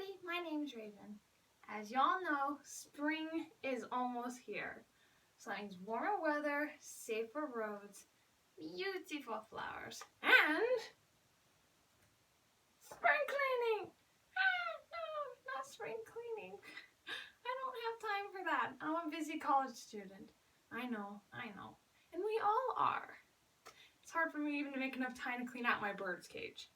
everybody, my name's Raven. As y'all know, spring is almost here. So that means warmer weather, safer roads, beautiful flowers, and spring cleaning! No, not spring cleaning. I don't have time for that. I'm a busy college student. I know. And we all are. It's hard for me even to make enough time to clean out my bird's cage.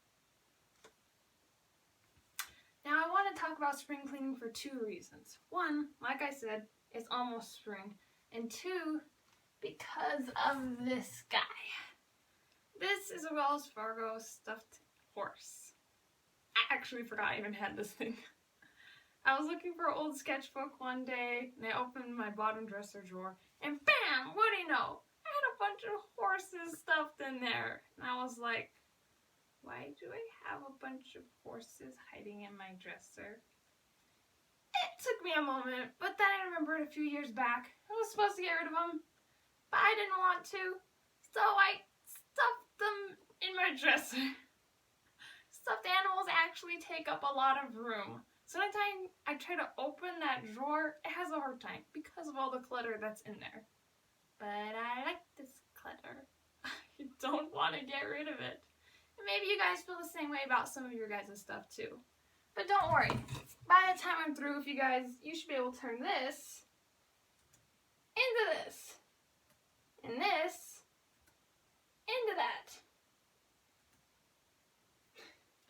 Now I want to talk about spring cleaning for two reasons. One, like I said, it's almost spring. And two, because of this guy. This is a Wells Fargo stuffed horse. I actually forgot I even had this thing. I was looking for an old sketchbook one day, and I opened my bottom dresser drawer, and bam! What do you know? I had a bunch of horses stuffed in there. And I was like, why do I have a bunch of horses hiding in my dresser? It took me a moment, but then I remembered a few years back I was supposed to get rid of them, but I didn't want to, so I stuffed them in my dresser. Stuffed animals actually take up a lot of room, so anytime I try to open that drawer, it has a hard time because of all the clutter that's in there. But I like this clutter. I don't want to get rid of it. And maybe you guys feel the same way about some of your guys' stuff too. But don't worry, by the time I'm through with you guys, you should be able to turn this into this, and this into that.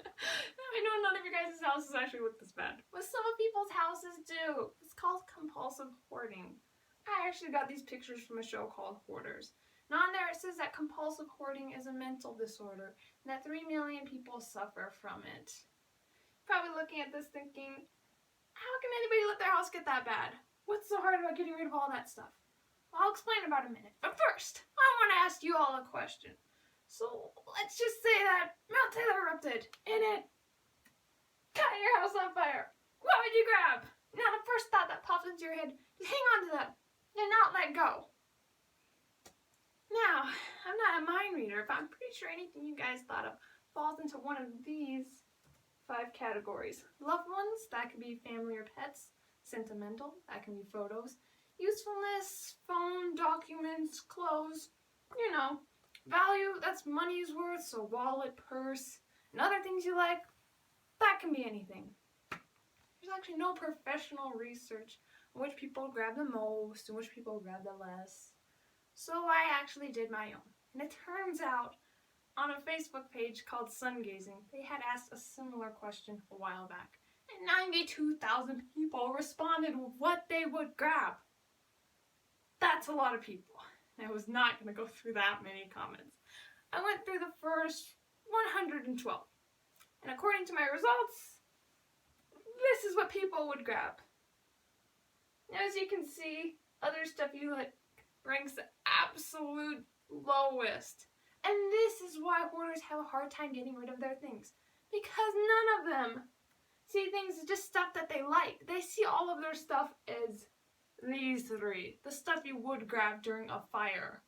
Now I know none of your guys' houses actually look this bad, but some of people's houses do. It's called compulsive hoarding. I actually got these pictures from a show called Hoarders. And on there it says that compulsive hoarding is a mental disorder and that 3 million people suffer from it. Probably looking at this thinking, how can anybody let their house get that bad? What's so hard about getting rid of all that stuff? Well, I'll explain in about a minute. But first, I want to ask you all a question. So let's just say that Mount Taylor erupted and it got your house on fire. What would you grab? Now the first thought that pops into your head is hang on to them and not let go. Now, I'm not a mind reader, but I'm pretty sure anything you guys thought of falls into one of these 5 categories. Loved ones, that could be family or pets. Sentimental, that can be photos. Usefulness, phone, documents, clothes, you know. Value, that's money's worth, so wallet, purse, and other things you like, that can be anything. There's actually no professional research on which people grab the most and which people grab the less. So I actually did my own. And it turns out, on a Facebook page called Sun Gazing, they had asked a similar question a while back. And 92,000 people responded with what they would grab. That's a lot of people. I was not going to go through that many comments. I went through the first 112. And according to my results, this is what people would grab. Now, as you can see, other stuff you like ranks the absolute lowest. And this is why hoarders have a hard time getting rid of their things. Because none of them see things as just stuff that they like. They see all of their stuff as these 3. The stuff you would grab during a fire.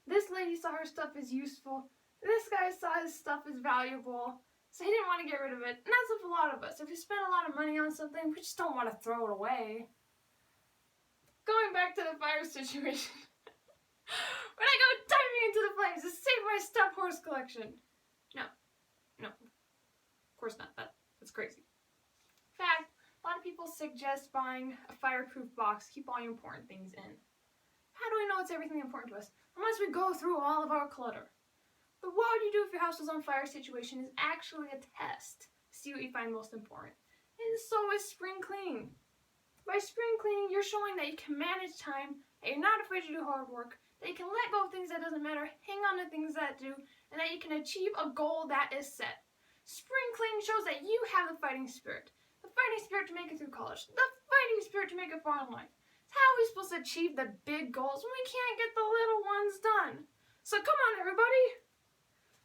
This lady saw her stuff as useful. This guy saw his stuff as valuable. So he didn't want to get rid of it. And that's with a lot of us. If we spend a lot of money on something, we just don't want to throw it away. Going back to the fire situation. When I go diving into the flames to save my stuffed horse collection. No, of course not. That's crazy. In fact, a lot of people suggest buying a fireproof box to keep all your important things in. How do we know it's everything important to us? Unless we go through all of our clutter. But what would you do if your house was on fire situation is actually a test to see what you find most important. And so is spring cleaning. By spring cleaning, you're showing that you can manage time, that you're not afraid to do hard work, that you can let go of things that doesn't matter, hang on to things that do, and that you can achieve a goal that is set. Spring cleaning shows that you have the fighting spirit. The fighting spirit to make it through college. The fighting spirit to make it far in life. How are we supposed to achieve the big goals when we can't get the little ones done? So come on, everybody.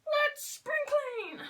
Let's spring clean!